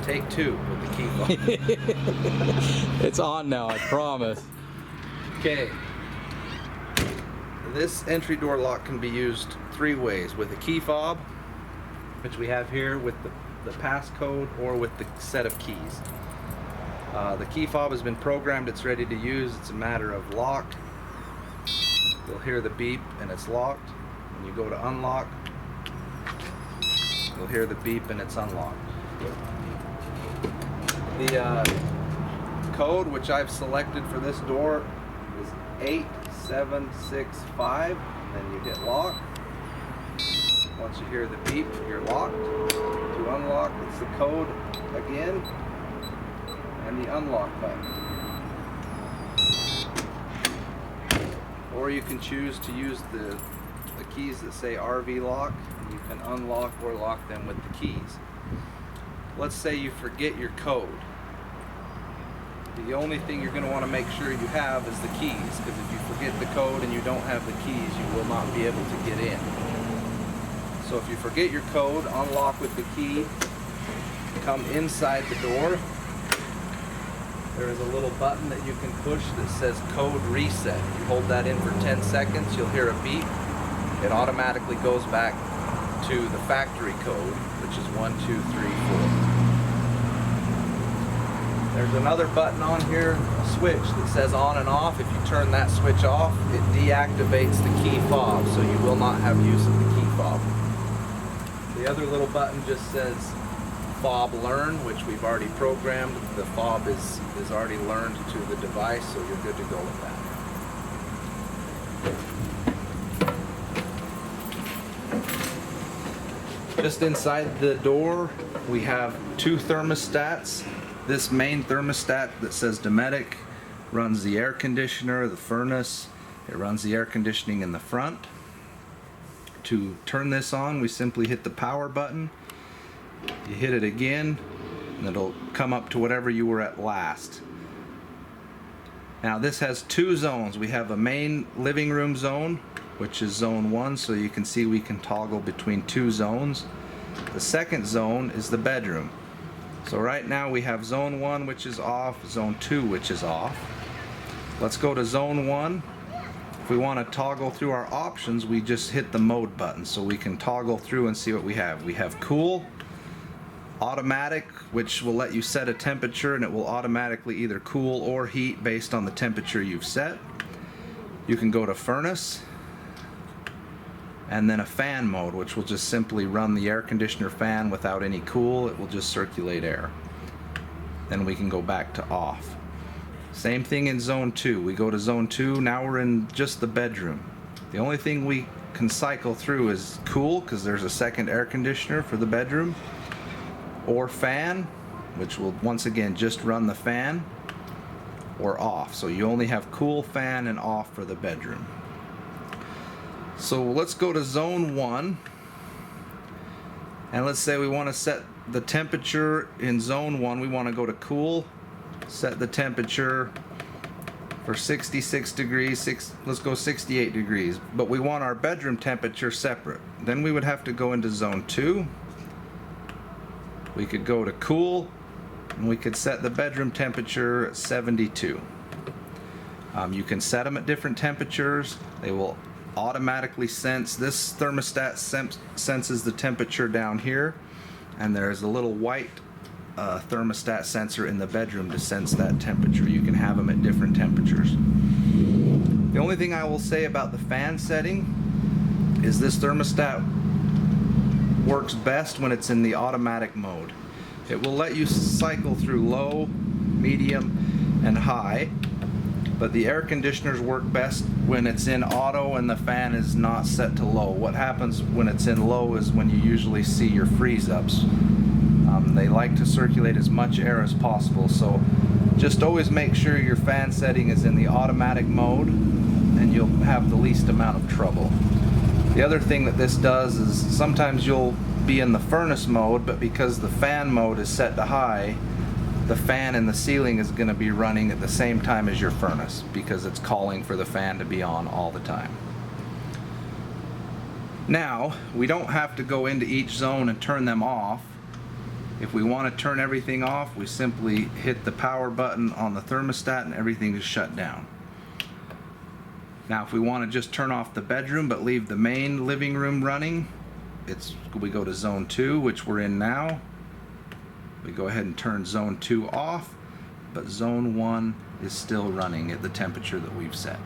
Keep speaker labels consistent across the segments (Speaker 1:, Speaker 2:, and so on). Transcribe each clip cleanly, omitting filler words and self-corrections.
Speaker 1: Take two with the key fob.
Speaker 2: It's on now, I promise.
Speaker 1: Okay. This entry door lock can be used three ways: with a key fob, which we have here, with the passcode, or with the set of keys. The key fob has been programmed, it's ready to use. It's a matter of lock. You'll hear the beep and it's locked. When you go to unlock, you'll hear the beep and it's unlocked. The code which I've selected for this door is 8765. Then you hit lock. Once you hear the beep, you're locked. To unlock, it's the code again and the unlock button. Or you can choose to use the keys that say RV lock, and you can unlock or lock them with the keys. Let's say you forget your code. The only thing you're going to want to make sure you have is the keys, because if you forget the code and you don't have the keys, you will not be able to get in. So if you forget your code, unlock with the key, come inside the door. There is a little button that you can push that says code reset. You hold that in for 10 seconds, you'll hear a beep. It automatically goes back to the factory code, which is 1, 2, 3, 4. There's another button on here, a switch that says on and off. If you turn that switch off, it deactivates the key fob, so you will not have use of the key fob. The other little button just says fob learn, which we've already programmed. The fob is already learned to the device, so you're good to go with that. Just inside the door, we have two thermostats. This main thermostat that says Dometic runs the air conditioner, the furnace. It runs the air conditioning in the front. To turn this on, we simply hit the power button. You hit it again, and it'll come up to whatever you were at last. Now this has two zones. We have a main living room zone, which is zone 1, so you can see we can toggle between two zones. The second zone is the bedroom. So right now we have zone 1, which is off, zone 2, which is off. Let's go to zone 1. If we want to toggle through our options, we just hit the mode button, so we can toggle through and see what we have. We have cool, automatic, which will let you set a temperature and it will automatically either cool or heat based on the temperature you've set. You can go to furnace, and then a fan mode, which will just simply run the air conditioner fan without any cool. It will just circulate air. Then we can go back to off. Same thing in zone 2. We go to zone 2, now we're in just the bedroom. The only thing we can cycle through is cool, because there's a second air conditioner for the bedroom, or fan, which will once again just run the fan, or off. So you only have cool, fan, and off for the bedroom. So let's go to zone 1, and let's say we want to set the temperature in zone 1. We want to go to cool, set the temperature for 66 degrees, let's go 68 degrees, but we want our bedroom temperature separate. Then we would have to go into zone 2. We could go to cool, and we could set the bedroom temperature at 72. You can set them at different temperatures. They will automatically sense. This thermostat senses the temperature down here, and there's a little white thermostat sensor in the bedroom to sense that temperature. You can have them at different temperatures. The only thing I will say about the fan setting is this thermostat works best when it's in the automatic mode. It will let you cycle through low, medium, and high, but the air conditioners work best when it's in auto and the fan is not set to low. What happens when it's in low is when you usually see your freeze-ups. They like to circulate as much air as possible, so just always make sure your fan setting is in the automatic mode and you'll have the least amount of trouble. The other thing that this does is sometimes you'll be in the furnace mode, but because the fan mode is set to high, the fan in the ceiling is going to be running at the same time as your furnace because it's calling for the fan to be on all the time. Now, we don't have to go into each zone and turn them off. If we want to turn everything off, we simply hit the power button on the thermostat and everything is shut down. Now if we want to just turn off the bedroom but leave the main living room running, we go to zone 2, which we're in now. We go ahead and turn zone 2 off, but zone 1 is still running at the temperature that we've set.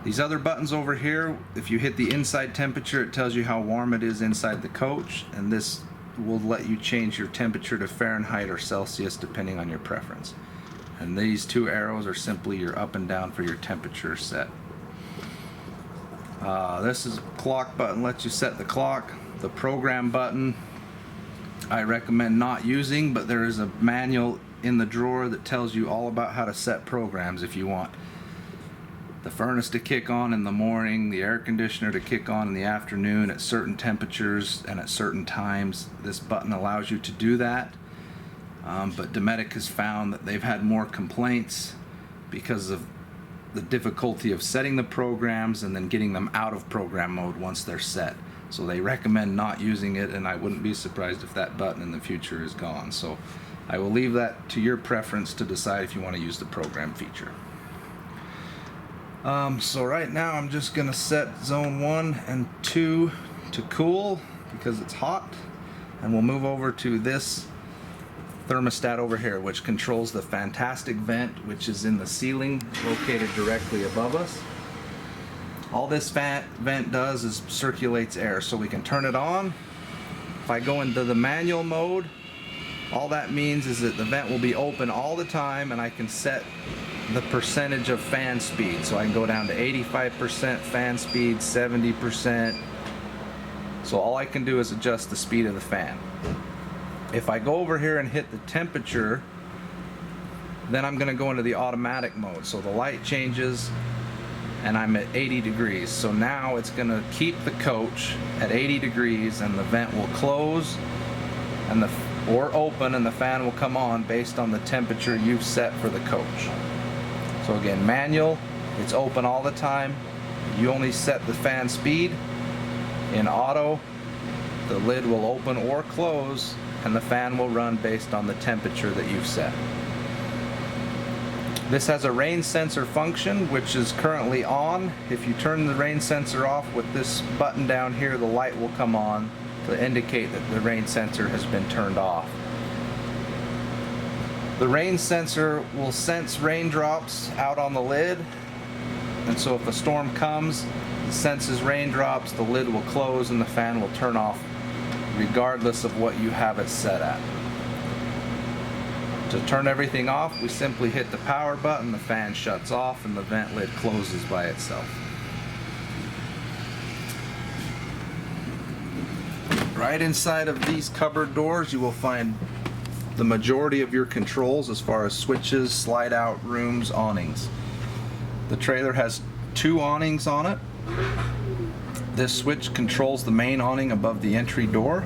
Speaker 1: These other buttons over here, if you hit the inside temperature, it tells you how warm it is inside the coach, and this will let you change your temperature to Fahrenheit or Celsius depending on your preference. And these two arrows are simply your up and down for your temperature set. This is clock button, lets you set the clock. The program button I recommend not using, but there is a manual in the drawer that tells you all about how to set programs if you want the furnace to kick on in the morning, the air conditioner to kick on in the afternoon at certain temperatures and at certain times. This button allows you to do that, but Dometic has found that they've had more complaints because of the difficulty of setting the programs and then getting them out of program mode once they're set. So they recommend not using it, and I wouldn't be surprised if that button in the future is gone. So I will leave that to your preference to decide if you want to use the program feature. So right now I'm just going to set zone 1 and 2 to cool because it's hot, and we'll move over to this thermostat over here, which controls the fantastic vent, which is in the ceiling located directly above us. All this vent does is circulates air, so we can turn it on. If I go into the manual mode, all that means is that the vent will be open all the time, and I can set the percentage of fan speed. So I can go down to 85% fan speed, 70%. So all I can do is adjust the speed of the fan. If I go over here and hit the temperature, then I'm going to go into the automatic mode. So the light changes and I'm at 80 degrees. So now it's going to keep the coach at 80 degrees, and the vent will close and or open, and the fan will come on based on the temperature you've set for the coach. So again, manual, it's open all the time. You only set the fan speed. In auto, the lid will open or close, and the fan will run based on the temperature that you've set. This has a rain sensor function, which is currently on. If you turn the rain sensor off with this button down here, the light will come on to indicate that the rain sensor has been turned off. The rain sensor will sense raindrops out on the lid, and so if a storm comes, it senses raindrops, the lid will close and the fan will turn off regardless of what you have it set at. To turn everything off, we simply hit the power button, the fan shuts off, and the vent lid closes by itself. Right inside of these cupboard doors, you will find the majority of your controls as far as switches, slide out rooms, awnings. The trailer has 2 awnings on it. This switch controls the main awning above the entry door,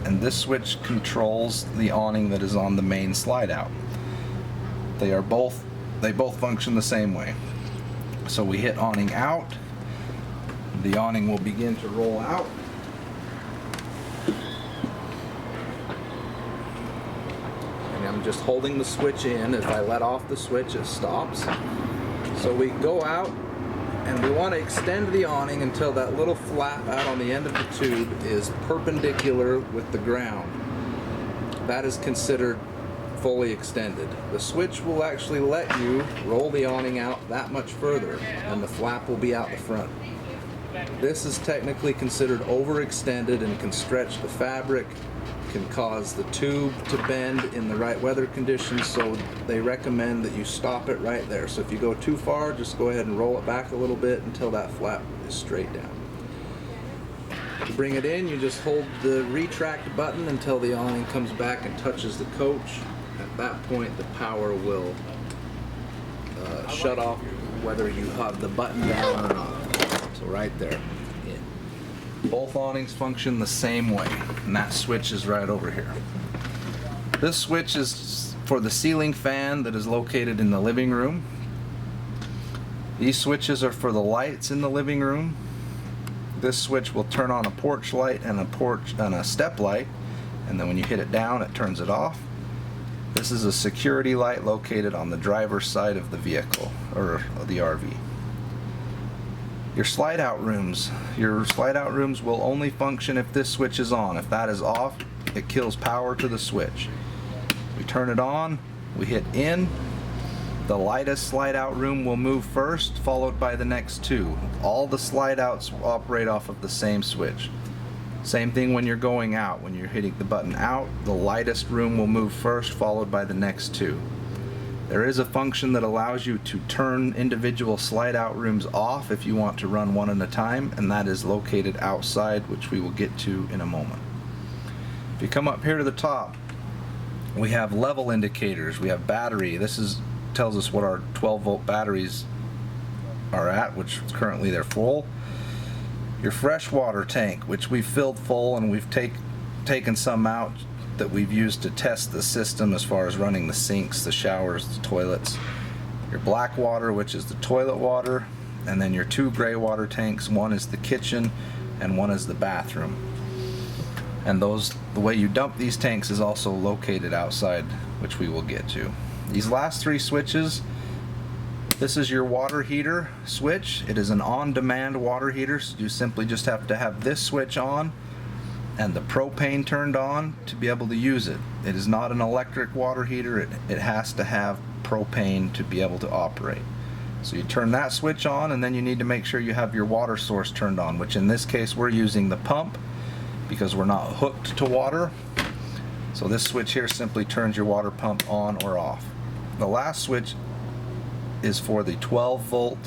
Speaker 1: and this switch controls the awning that is on the main slide out. They both function the same way. So we hit awning out, the awning will begin to roll out. I'm just holding the switch in. If I let off the switch, it stops. So we go out, and we want to extend the awning until that little flap out on the end of the tube is perpendicular with the ground. That is considered fully extended. The switch will actually let you roll the awning out that much further, and the flap will be out the front. This is technically considered overextended and can stretch the fabric, can cause the tube to bend in the right weather conditions, so they recommend that you stop it right there. So if you go too far, just go ahead and roll it back a little bit until that flap is straight down. To bring it in, you just hold the retract button until the awning comes back and touches the coach. At that point, the power will shut off whether you have the button down or not. So right there. Both awnings function the same way, and that switch is right over here. This switch is for the ceiling fan that is located in the living room. These switches are for the lights in the living room. This switch will turn on a porch light and a step light, and then when you hit it down, it turns it off. This is a security light located on the driver's side of the vehicle, or the RV. Your slide out rooms. Your slide out rooms will only function if this switch is on. If that is off, it kills power to the switch. We turn it on, we hit in. The lightest slide out room will move first, followed by the next two. All the slide outs operate off of the same switch. Same thing when you're going out. When you're hitting the button out, the lightest room will move first, followed by the next two. There is a function that allows you to turn individual slide out rooms off if you want to run one at a time, and that is located outside, which we will get to in a moment. If you come up here to the top, we have level indicators. We have battery. This tells us what our 12-volt batteries are at, which currently they're full. Your freshwater tank, which we've filled full, and we've taken some out that we've used to test the system as far as running the sinks, the showers, the toilets. Your black water, which is the toilet water, and then your two gray water tanks. One is the kitchen and one is the bathroom. And the way you dump these tanks is also located outside, which we will get to. These last three switches, this is your water heater switch. It is an on-demand water heater, so you simply just have to have this switch on and the propane turned on to be able to use it. It is not an electric water heater. It has to have propane to be able to operate. So you turn that switch on, and then you need to make sure you have your water source turned on, which in this case we're using the pump because we're not hooked to water. So this switch here simply turns your water pump on or off. The last switch is for the 12-volt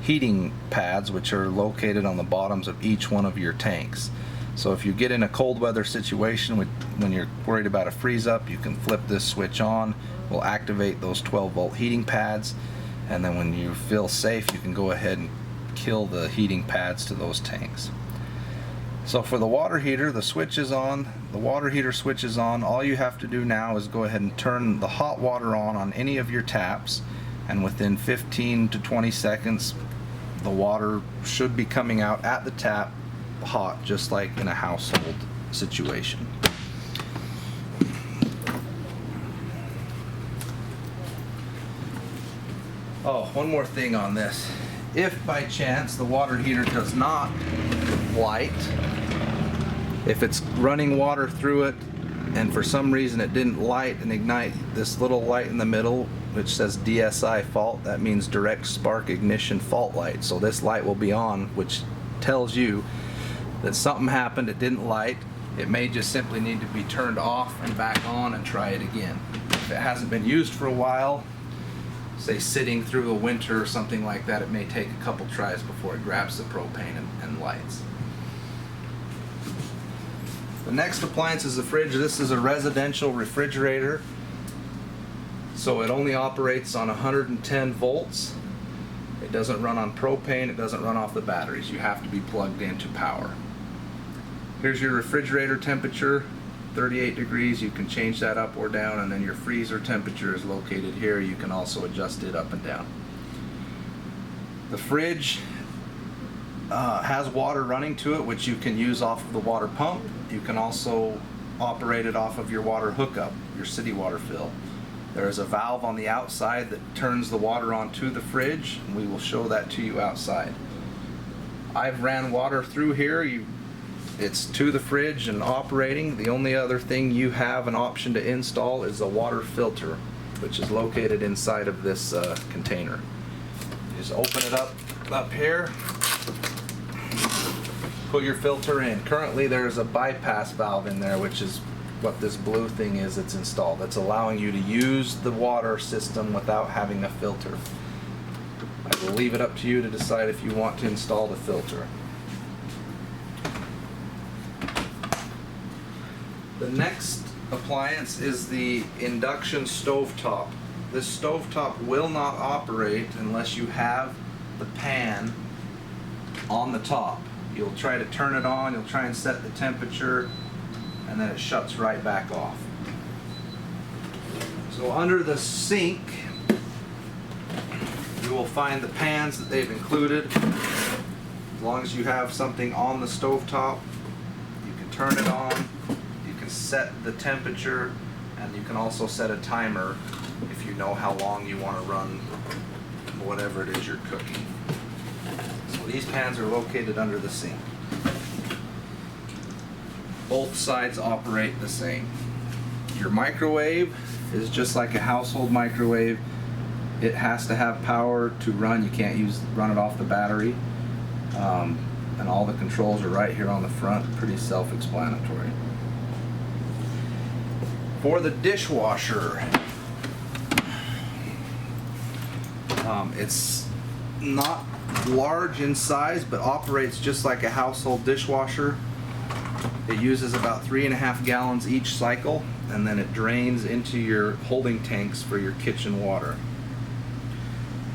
Speaker 1: heating pads, which are located on the bottoms of each one of your tanks. So if you get in a cold weather situation when you're worried about a freeze up, you can flip this switch on. We'll activate those 12-volt heating pads, and then when you feel safe, you can go ahead and kill the heating pads to those tanks. So for the water heater, the switch is on, the water heater switch is on. All you have to do now is go ahead and turn the hot water on any of your taps, and within 15 to 20 seconds the water should be coming out at the tap hot, just like in a household situation. Oh, one more thing on this. If by chance the water heater does not light, if it's running water through it and for some reason it didn't light and ignite, this little light in the middle which says DSI fault, that means direct spark ignition fault light. So this light will be on, which tells you that something happened, it didn't light. It may just simply need to be turned off and back on and try it again. If it hasn't been used for a while, say sitting through a winter or something like that, it may take a couple tries before it grabs the propane and lights. The next appliance is the fridge. This is a residential refrigerator, so it only operates on 110 volts. It doesn't run on propane, it doesn't run off the batteries. You have to be plugged into power. Here's your refrigerator temperature, 38 degrees. You can change that up or down, and then your freezer temperature is located here. You can also adjust it up and down. The fridge has water running to it, which you can use off of the water pump. You can also operate it off of your water hookup, your city water fill. There is a valve on the outside that turns the water onto the fridge, and we will show that to you outside. I've ran water through here. It's to the fridge and operating. The only other thing you have an option to install is a water filter, which is located inside of this container. You just open it up here, put your filter in. Currently there's a bypass valve in there, which is what this blue thing is that's installed. That's allowing you to use the water system without having a filter. I will leave it up to you to decide if you want to install the filter. The next appliance is the induction stovetop. This stovetop will not operate unless you have the pan on the top. You'll try to turn it on, you'll try and set the temperature, and then it shuts right back off. So under the sink, you will find the pans that they've included. As long as you have something on the stovetop, you can turn it on, you can can set the temperature, and you can also set a timer if you know how long you want to run whatever it is you're cooking. So these pans are located under the sink. Both sides operate the same. Your microwave is just like a household microwave. It has to have power to run. You can't run it off the battery. And all the controls are right here on the front, pretty self-explanatory. For the dishwasher, it's not large in size, but operates just like a household dishwasher. It uses about 3.5 gallons each cycle, and then it drains into your holding tanks for your kitchen water.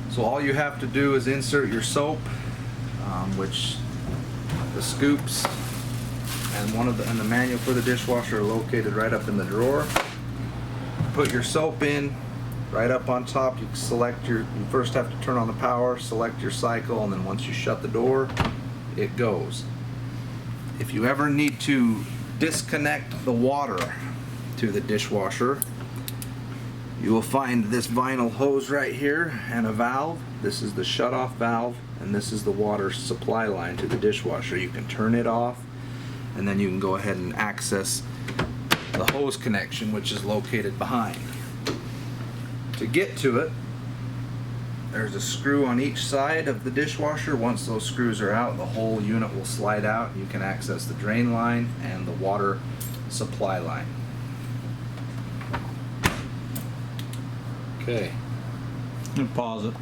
Speaker 1: So all you have to do is insert your soap, which the scoops and the manual for the dishwasher are located right up in the drawer. Put your soap in right up on top. You first have to turn on the power, select your cycle, and then once you shut the door, it goes. If you ever need to disconnect the water to the dishwasher, you will find this vinyl hose right here and a valve. This is the shut-off valve, and this is the water supply line to the dishwasher. You can turn it off, and then you can go ahead and access the hose connection, which is located behind. To get to it, there's a screw on each side of the dishwasher. Once those screws are out, the whole unit will slide out. You can access the drain line and the water supply line.
Speaker 2: Okay.
Speaker 3: And pause it.